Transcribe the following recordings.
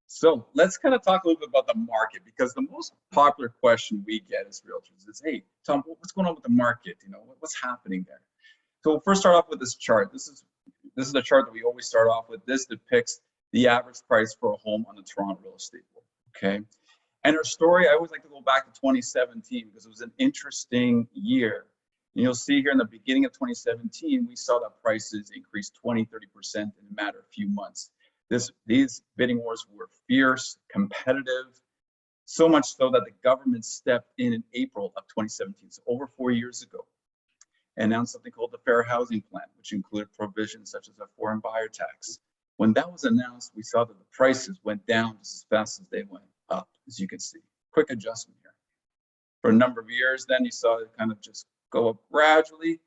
So let's kind of talk a little bit about the market, because the most popular question we get as realtors is, hey, Tom, what's going on with the market? You know, what's happening there? So we'll first start off with this chart. This is the chart that we always start off with. This depicts the average price for a home on the Toronto real estate board, okay? And our story, I always like to go back to 2017 because it was an interesting year. And you'll see here in the beginning of 2017, we saw that prices increased 20, 30% in a matter of a few months. These bidding wars were fierce, competitive, so much so that the government stepped in April of 2017, so over 4 years ago, and announced something called the Fair Housing Plan, which included provisions such as a foreign buyer tax. When that was announced, we saw that the prices went down just as fast as they went up, as you can see. Quick adjustment here. For a number of years, then you saw it kind of just go up gradually.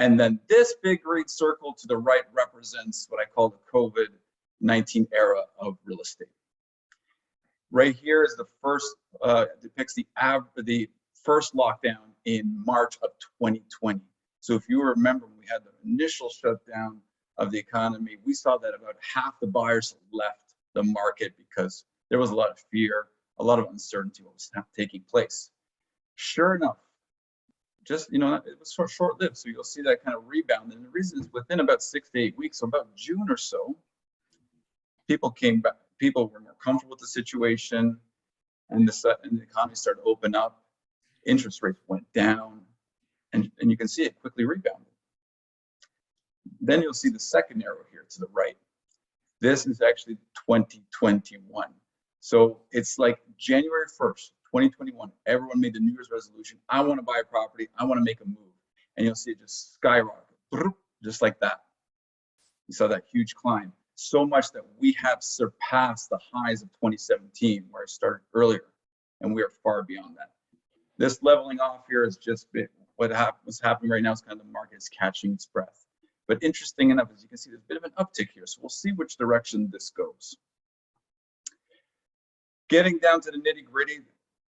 And then this big green circle to the right represents what I call the COVID-19 era of real estate. Right here is the first, depicts the first lockdown in March of 2020. So if you remember, when we had the initial shutdown of the economy, we saw that about half the buyers left the market because there was a lot of fear, a lot of uncertainty what was taking place. Sure enough, just, you know, it was sort of short-lived. So you'll see that kind of rebound. And the reason is within about 6 to 8 weeks, so about June or so, people came back, people were more comfortable with the situation, and the economy started to open up, interest rates went down, and you can see it quickly rebounded. Then you'll see the second arrow here to the right. This is actually 2021. So it's like January 1st, 2021, everyone made the New Year's resolution. I want to buy a property. I want to make a move. And you'll see it just skyrocket, just like that. You saw that huge climb. So much that we have surpassed the highs of 2017, where I started earlier, and we are far beyond that. This leveling off here is just what's happening right now is kind of the market is catching its breath. But interesting enough, as you can see, there's a bit of an uptick here. So we'll see which direction this goes. Getting down to the nitty gritty,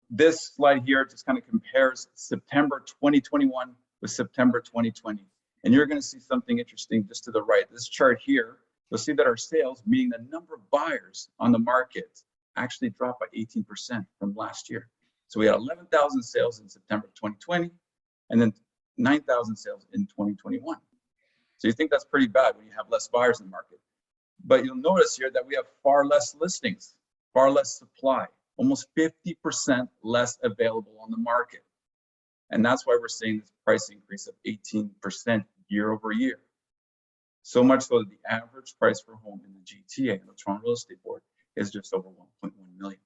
this slide here just kind of compares September 2021 with September 2020. And you're going to see something interesting just to the right. This chart here, you'll see that our sales, meaning the number of buyers on the market, actually dropped by 18% from last year. So we had 11,000 sales in September 2020, and then 9,000 sales in 2021. So you think that's pretty bad when you have less buyers in the market. But you'll notice here that we have far less listings, far less supply, almost 50% less available on the market. And that's why we're seeing this price increase of 18% year over year. So much so that the average price for a home in the GTA, the Toronto Real Estate Board, is just over 1.1 million.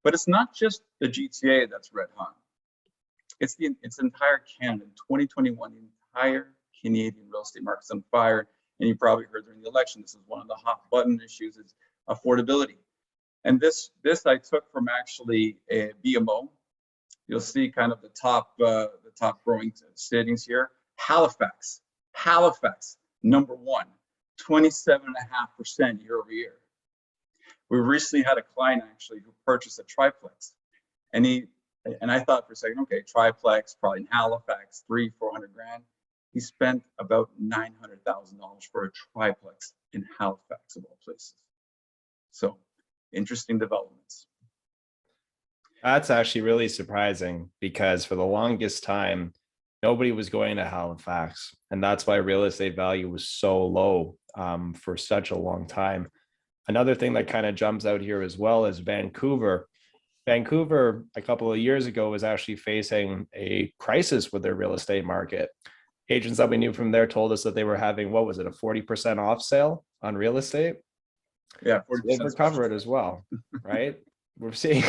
But it's not just the GTA that's red hot. It's entire Canada. In 2021, the entire Canadian real estate market's on fire. And you probably heard during the election, this is one of the hot button issues, is affordability. And this I took from actually a BMO. You'll see kind of the top growing cities here. Halifax, number one, 27.5% year over year. We recently had a client actually who purchased a triplex, and I thought for a second, okay, triplex, probably in Halifax, 300-400 grand. He spent about $900,000 for a triplex in Halifax, of all places. So interesting developments. That's actually really surprising, because for the longest time, nobody was going to Halifax. And that's why real estate value was so low for such a long time. Another thing that kind of jumps out here as well is Vancouver. Vancouver, a couple of years ago, was actually facing a crisis with their real estate market. Agents that we knew from there told us that they were having, what was it, a 40% off sale on real estate? Yeah, 40%. They've recovered as well, right? We're seeing,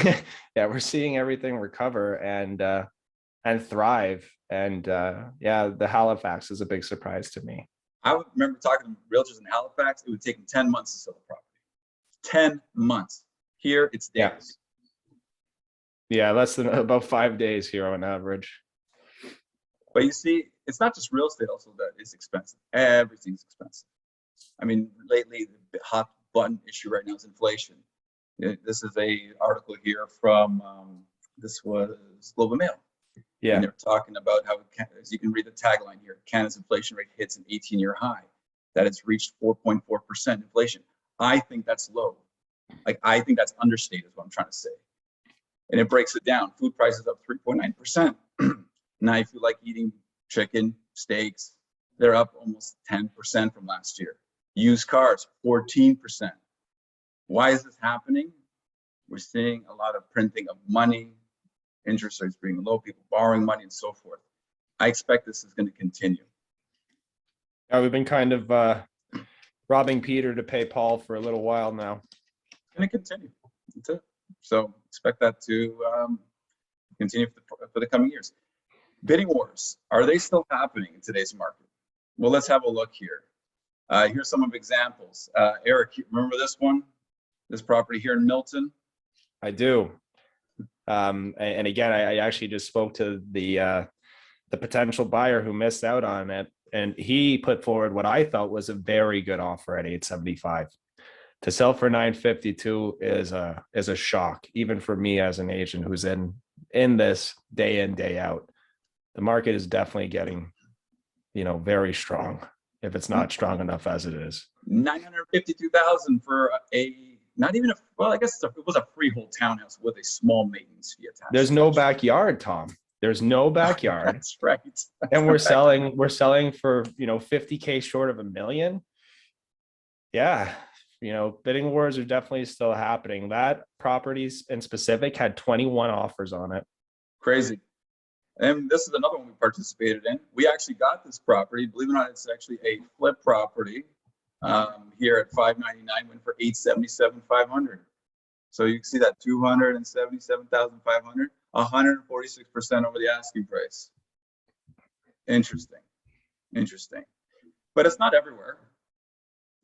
yeah, we're seeing everything recover and thrive. And yeah, the Halifax is a big surprise to me. I would remember talking to realtors in Halifax. It would take them 10 months to sell the property. 10 months. Here, it's days. Yeah, less than about 5 days here on average. But you see, it's not just real estate also that is expensive. Everything's expensive. I mean, lately, the hot button issue right now is inflation. This is a article here from, this was Globe and Mail. Yeah. And they're talking about how, as you can read the tagline here, Canada's inflation rate hits an 18-year high, that it's reached 4.4% inflation. I think that's low. Like, I think that's understated is what I'm trying to say. And it breaks it down. Food prices up 3.9%. Now, if you like eating chicken, steaks, they're up almost 10% from last year. Used cars, 14%. Why is this happening? We're seeing a lot of printing of money, interest rates being low, people borrowing money, and so forth. I expect this is going to continue. Yeah, we've been kind of robbing Peter to pay Paul for a little while now. It's going to continue. That's it. So expect that to continue for the coming years. Bidding wars, are they still happening in today's market? Well, let's have a look here. Here's some of examples. Eric, remember this one? This property here in Milton? I do. And again, I actually just spoke to the potential buyer who missed out on it, and he put forward what I thought was a very good offer at 875. To sell for 952 is a shock, even for me as an agent who's in this day in, day out. The market is definitely getting, very strong, if it's not strong enough as it is. 952,000 for not even I guess it was a freehold townhouse with a small maintenance fee attached. There's no backyard, Tom. There's no backyard. That's right. And we're selling for, $50K short of $1 million. Yeah. Bidding wars are definitely still happening. That properties in specific had 21 offers on it. Crazy. And this is another one we participated in. We actually got this property. Believe it or not, it's actually a flip property here at 599, went for 877,500. So you can see that 277,500, 146% over the asking price. Interesting. But it's not everywhere.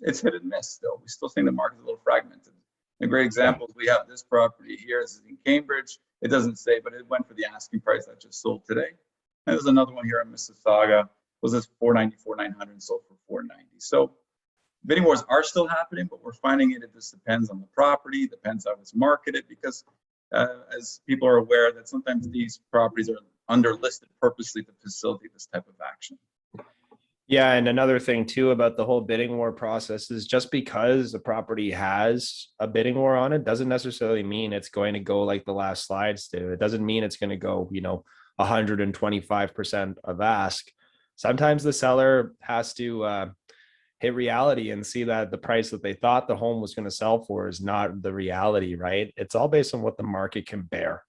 It's hit and miss still. We still think the market's a little fragmented. A great example is we have this property here. This is in Cambridge. It doesn't say, but it went for the asking price that just sold today. And there's another one here in Mississauga. Was this 494,900 and sold for 490? So bidding wars are still happening, but we're finding it just depends on the property, depends how it's marketed, because as people are aware that sometimes these properties are underlisted purposely to facilitate this type of action. Yeah, and another thing too about the whole bidding war process is just because the property has a bidding war on it doesn't necessarily mean it's going to go like the last slides do. It doesn't mean it's going to go, 125% of ask. Sometimes the seller has to hit reality and see that the price that they thought the home was going to sell for is not the reality, right? It's all based on what the market can bear.